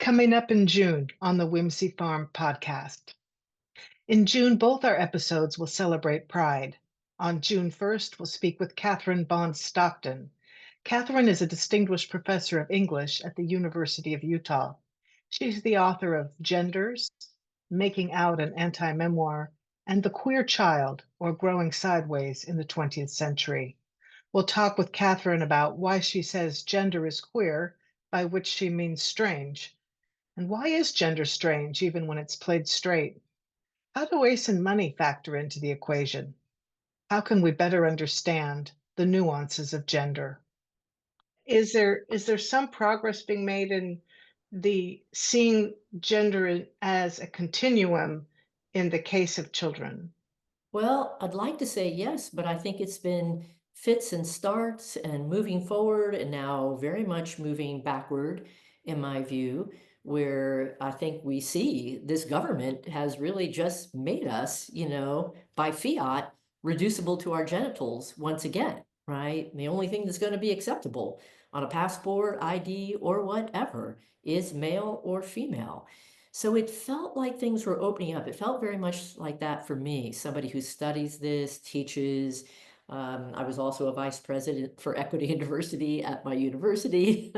coming up in June on the Whimsy Farm podcast. In June, both our episodes will celebrate Pride. On June 1st, we'll speak with Kathryn Bond Stockton. Kathryn is a distinguished professor of English at the University of Utah. She's the author of Genders, Making Out an Anti-Memoir, and The Queer Child, or Growing Sideways in the 20th Century. We'll talk with Kathryn about why she says gender is queer, by which she means strange. And why is gender strange even when it's played straight? How do race and money factor into the equation? How can we better understand the nuances of gender? Is there some progress being made in the seeing gender as a continuum in the case of children? Well, I'd like to say yes, but I think it's been fits and starts and moving forward and now very much moving backward, in my view, where I think we see this government has really just made us, by fiat, reducible to our genitals once again, right? The only thing that's going to be acceptable on a passport, ID, or whatever is male or female. So it felt like things were opening up. It felt very much like that for me, somebody who studies this, teaches. I was also a vice president for equity and diversity at my university.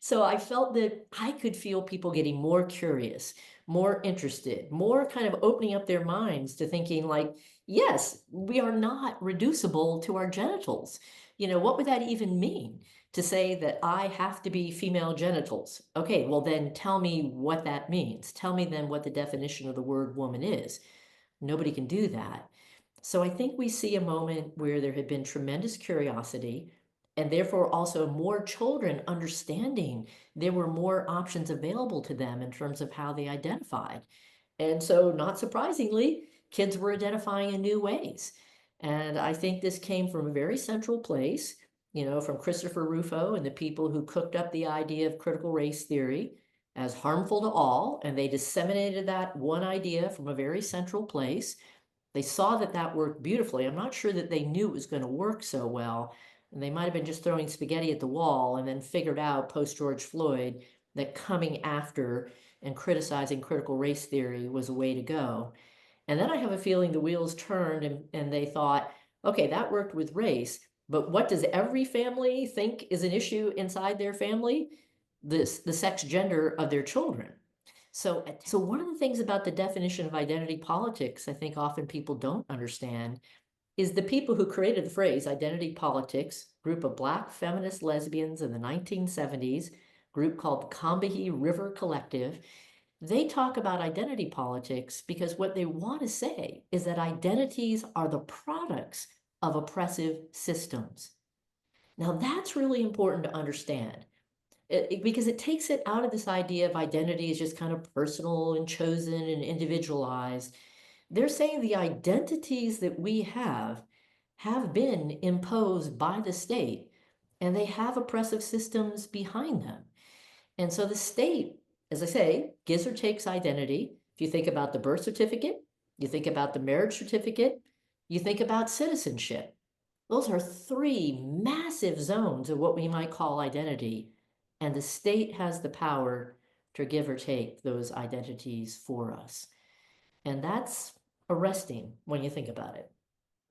So I felt that I could feel people getting more curious, more interested, more kind of opening up their minds to thinking like, yes, we are not reducible to our genitals. What would that even mean? To say that I have to be female genitals. Okay, well then tell me what that means. Tell me then what the definition of the word woman is. Nobody can do that. So I think we see a moment where there had been tremendous curiosity and therefore also more children understanding there were more options available to them in terms of how they identified. And so, not surprisingly, kids were identifying in new ways. And I think this came from a very central place, from Christopher Rufo and the people who cooked up the idea of critical race theory as harmful to all. And they disseminated that one idea from a very central place. They saw that that worked beautifully. I'm not sure that they knew it was going to work so well. And they might have been just throwing spaghetti at the wall and then figured out post George Floyd that coming after and criticizing critical race theory was a way to go. And then I have a feeling the wheels turned and they thought, okay, that worked with race, but what does every family think is an issue inside their family? The sex gender of their children. So one of the things about the definition of identity politics, I think often people don't understand, is the people who created the phrase identity politics, group of Black feminist lesbians in the 1970s, group called Combahee River Collective. They talk about identity politics because what they want to say is that identities are the products of oppressive systems. Now, that's really important to understand because it takes it out of this idea of identity as just kind of personal and chosen and individualized. They're saying the identities that we have been imposed by the state and they have oppressive systems behind them. And so the state, as I say, gives or takes identity. If you think about the birth certificate, you think about the marriage certificate, you think about citizenship. Those are three massive zones of what we might call identity. And the state has the power to give or take those identities for us. And that's arresting when you think about it.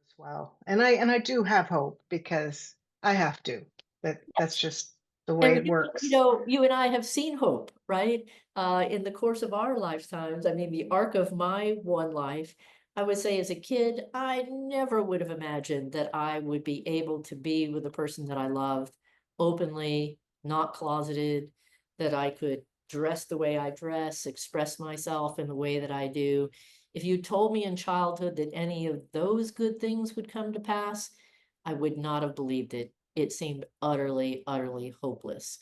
As well. And I do have hope because I have to. That's just the way And it works. you and I have seen hope, right? In the course of our lifetimes. I mean, the arc of my one life, I would say as a kid, I never would have imagined that I would be able to be with the person that I loved openly, not closeted, that I could dress the way I dress, express myself in the way that I do. If you told me in childhood that any of those good things would come to pass, I would not have believed it. It seemed utterly, utterly hopeless.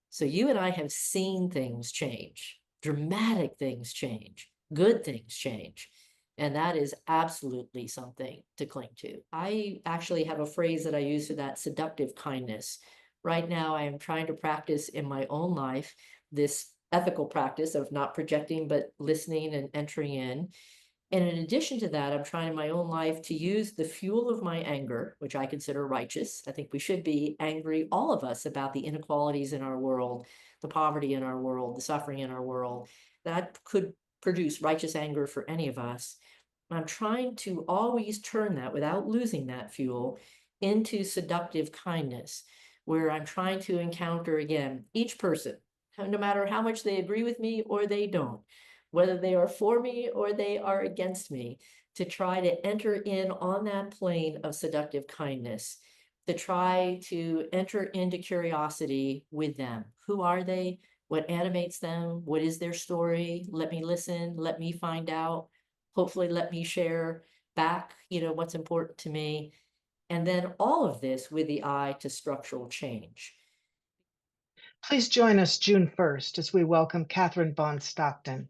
So you and I have seen things change, dramatic things change, good things change. And that is absolutely something to cling to. I actually have a phrase that I use for that: seductive kindness. Right now, I am trying to practice in my own life this ethical practice of not projecting, but listening and entering in. And in addition to that, I'm trying in my own life to use the fuel of my anger, which I consider righteous. I think we should be angry, all of us, about the inequalities in our world. the poverty in our world, the suffering in our world, that could produce righteous anger for any of us. I'm trying to always turn that without losing that fuel into seductive kindness, where I'm trying to encounter again each person, no matter how much they agree with me or they don't, whether they are for me or they are against me, to try to enter in on that plane of seductive kindness, to try to enter into curiosity with them. Who are they? What animates them? What is their story? Let me listen. Let me find out. Hopefully, let me share back, what's important to me. And then all of this with the eye to structural change. Please join us June 1st as we welcome Kathryn Bond Stockton.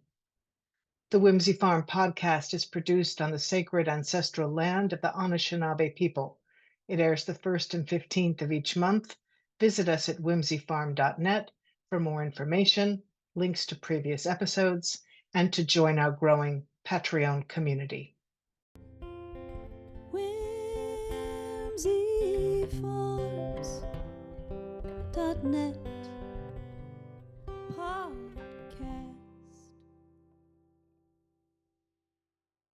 The Whimsy Farm podcast is produced on the sacred ancestral land of the Anishinaabe people. It airs the 1st and 15th of each month. Visit us at whimsyfarm.net for more information, links to previous episodes, and to join our growing Patreon community. whimsyfarms.net